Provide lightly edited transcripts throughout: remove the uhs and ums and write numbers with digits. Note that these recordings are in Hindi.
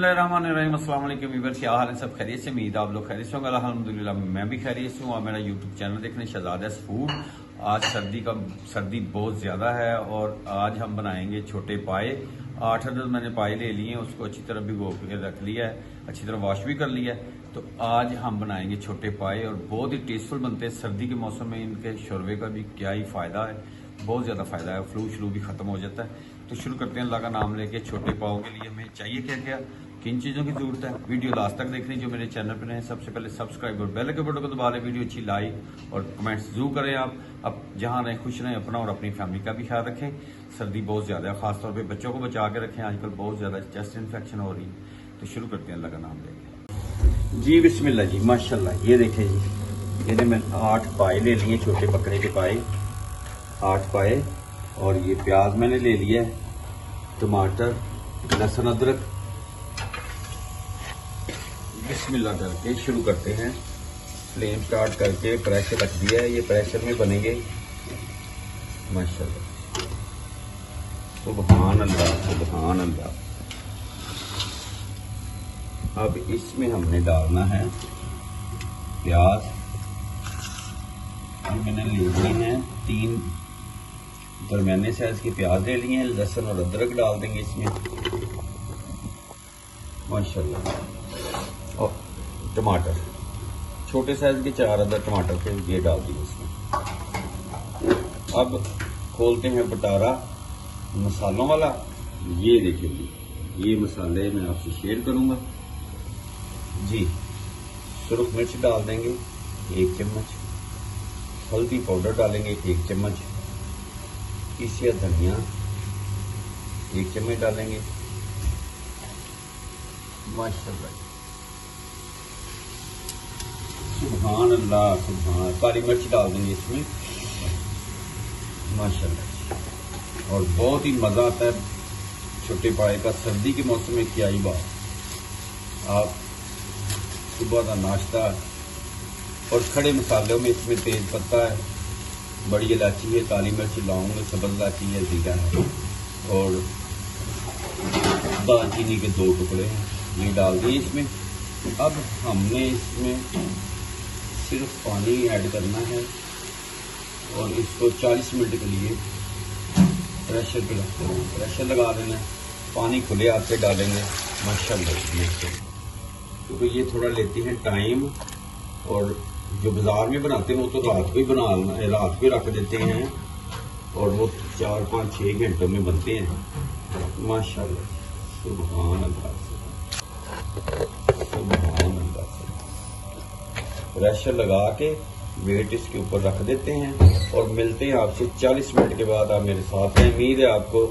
रहमान अस्सलाम वालेकुम व्यूअर्स, क्या हाल है? सब खैरियत से? उम्मीद आप लोग खैरियत से होंगे। अल्हम्दुलिल्लाह मैं भी खैरियत से हूँ। और मेरा यूट्यूब चैनल देखने शहजादा फूड। आज सर्दी बहुत ज़्यादा है और आज हम बनाएंगे छोटे पाए। 8 अदद मैंने पाए ले लिए हैं, उसको अच्छी तरह भिगो के रख लिया है, अच्छी तरह वॉश भी कर लिया है। तो आज हम बनाएंगे छोटे पाए और बहुत ही टेस्टफुल बनते हैं। सर्दी के मौसम में इनके शोरबे का भी क्या ही फ़ायदा है, बहुत ज़्यादा फ़ायदा है। फ्लू शलू भी ख़त्म हो जाता है। तो शुरू करते हैं अल्लाह का नाम लेके। छोटे पाओ के लिए हमें चाहिए क्या क्या, किन चीज़ों की जरूरत है, वीडियो लास्ट तक देखनी। जो मेरे चैनल पर हैं सबसे पहले सब्सक्राइब और बेल के बटन को दबा लें। वीडियो अच्छी लाइक और कमेंट्स जरूर करें। आप अब जहाँ रहें खुश रहें, अपना और अपनी फैमिली का भी ख्याल रखें। सर्दी बहुत ज़्यादा है, खासतौर पे बच्चों को बचा के रखें, आजकल बहुत ज़्यादा चेस्ट इन्फेक्शन हो रही है। तो शुरू करते हैं अल्लाह का नाम लेके। जी बिस्मिल्लाह जी, माशाल्लाह। ये देखें जी, ये मैं 8 पाए ले लिए, छोटे बकरे के पाए 8 पाए। और ये प्याज मैंने ले लिया है, टमाटर, लहसुन, अदरक। बिस्मिल्लाह करके शुरू करते हैं। फ्लेम स्टार्ट करके प्रेशर रख दिया है, ये प्रेशर में बनेंगे माशाल्लाह। सुभान अल्लाह, सुभान अल्लाह। अब इसमें हमने डालना है प्याज। मैंने ले लिए हैं 3 दरमियाने साइज के प्याज ले लिए हैं। लहसुन और अदरक डाल देंगे इसमें माशाल्लाह। और टमाटर छोटे साइज के 4 अदर टमाटर के ये डाल दिए इसमें। अब खोलते हैं बटारा मसालों वाला। ये देखिए, ये मसाले मैं आपसे शेयर करूंगा जी। सुरख मिर्च डाल देंगे 1 चम्मच, हल्दी पाउडर डालेंगे 1 चम्मच, पीसिया धनिया 1 चम्मच डालेंगे माशाल्लाह। सुभान अल्लाह, सुभान। काली मिर्च डाल देंगे इसमें माशाल्लाह। और बहुत ही मज़ा आता है छोटे पाए का सर्दी के मौसम में। क्या ही बात, आप सुबह का नाश्ता। और खड़े मसालों में इसमें तेज पत्ता है, बड़ी इलायची है, काली मिर्च, लौंग, सब्ज़ इलायची है, जीरा है और दालचीनी के 2 टुकड़े हैं, ये डाल दिए इसमें। अब हमने इसमें सिर्फ पानी ऐड करना है और इसको 40 मिनट के लिए प्रेशर पे रखते हैं। प्रेशर लगा देना है, पानी खुले हाथ से डालेंगे माशाल्लाह। क्योंकि ये थोड़ा लेती हैं टाइम। और जो बाजार में बनाते हैं वो तो रात को रख देते हैं और वो 4, 5, 6 घंटों में बनते हैं माशाल्लाह। सुभान अल्लाह, सुभान अल्लाह। प्रेशर लगा के वेट इसके ऊपर रख देते हैं और मिलते हैं आपसे 40 मिनट के बाद। आप मेरे साथ हैं। उम्मीद है आपको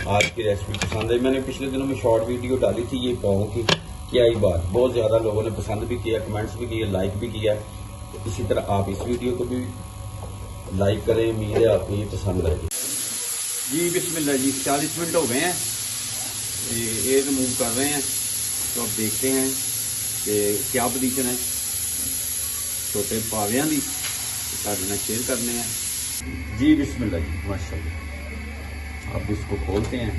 आज की रेसिपी पसंद है। मैंने पिछले दिनों में शॉर्ट वीडियो डाली थी ये पाओ की। क्या ही बात, बहुत ज़्यादा लोगों ने पसंद भी किया, कमेंट्स भी किए, लाइक भी किया। तो इसी तरह आप इस वीडियो को भी लाइक करें। उम्मीद है आपको ये पसंद आएगी जी। बिस्मिल्लाह जी, 40 मिनट हो गए हैं, ये रिमूव कर रहे हैं। तो अब देखते हैं कि क्या पोजीशन है छोटे पावियां दी, सारे शेयर करने हैं जी। बिस्मिल्लाह जी, माशाल्लाह। अब इसको खोलते हैं।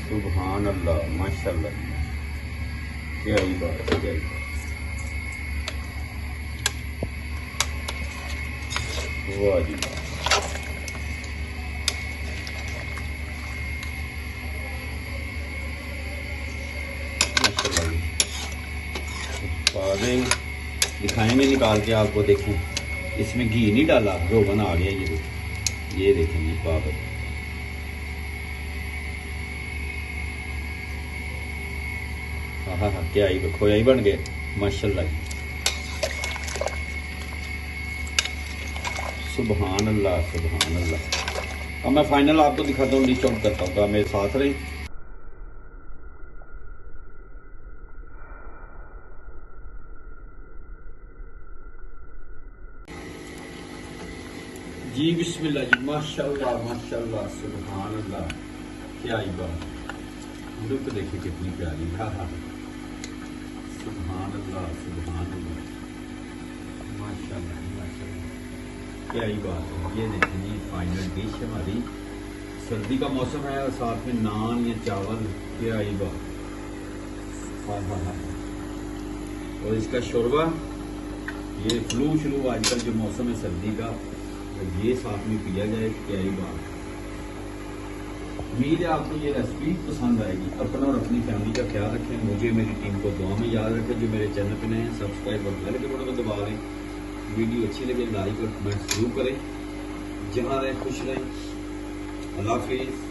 सुभान अल्लाह, माशाल्लाह। क्या ही बात है, क्या ही बात। वाह जी, माशाल्लाह। पावे दिखाएंगे निकाल के आपको। देखें, इसमें घी नहीं डाला, रोगन आ गया। ये देखेंगे पाव। हाँ हाँ, क्या ही खोया ही बन गए माशाल्लाह। सुभान अल्लाह, सुभान अल्लाह। अब मैं फाइनल आपको दिखाता हूँ, डिश आउट करता हूँ। तो मेरे साथ रहे जी। बिस्मिल्लाह जी, माशाल्लाह, माशाल्लाह, सुभान अल्लाह। क्या ही बात, लुक देखिए कितनी प्यारी। हाँ हाँ, सुभान अल्लाह, सुभान अल्लाह, माशाल्लाह, माशाल्लाह। क्या ही बात है। ये देखें ये फाइनल डिश हमारी। सर्दी का मौसम है और साथ में नान या चावल, क्या ही बात। हाँ हाँ हाँ। और इसका शोरबा, ये फ्लू श्लू आजकल जो मौसम है सर्दी का, तो ये साथ में पिया जाए, क्या ही बात। उम्मीद है आपको ये रेसिपी पसंद आएगी। अपना और अपनी फैमिली का ख्याल रखें, मुझे मेरी टीम को दुआ में याद रखें। जो मेरे चैनल पे नए हैं सब्सक्राइब और बेल के बटन को दबा दें। वीडियो अच्छी लगे लाइक और कमेंट जरूर करें। जहाँ रहें खुश रहें। अल्लाह हाफिज़।